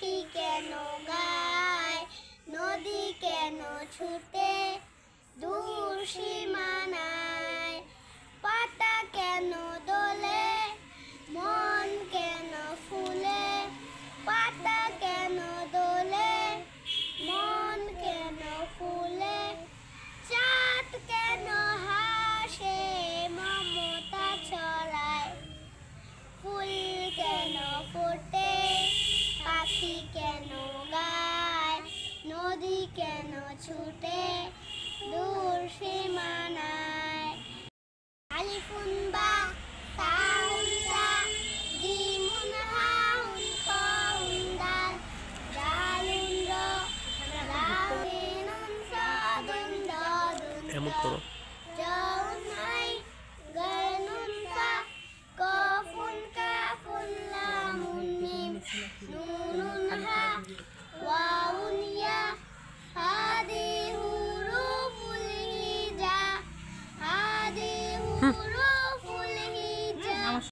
পাখি কেন গায়, নদী কেন ছুটে দূর সীমানায়, পাতা কেন দোলে মন কেন ফুলে, পাতা কেন দোলে মন কেন ফুলে, চাঁদ কেন হাসে মমতা ছড়ায়, ফুল কেন ফোটে পাখি কেন গায়, নদী কেন ছুটে দূর সীমানায়। আলিফুন বা তাউন তা জিমুন হাউন খাউন দাল দালুন র লাউনুন সাদুন দাদুন এমন করো জাউন হাই গানুন ফা কাফুন কাফুন লামুন মিম নুন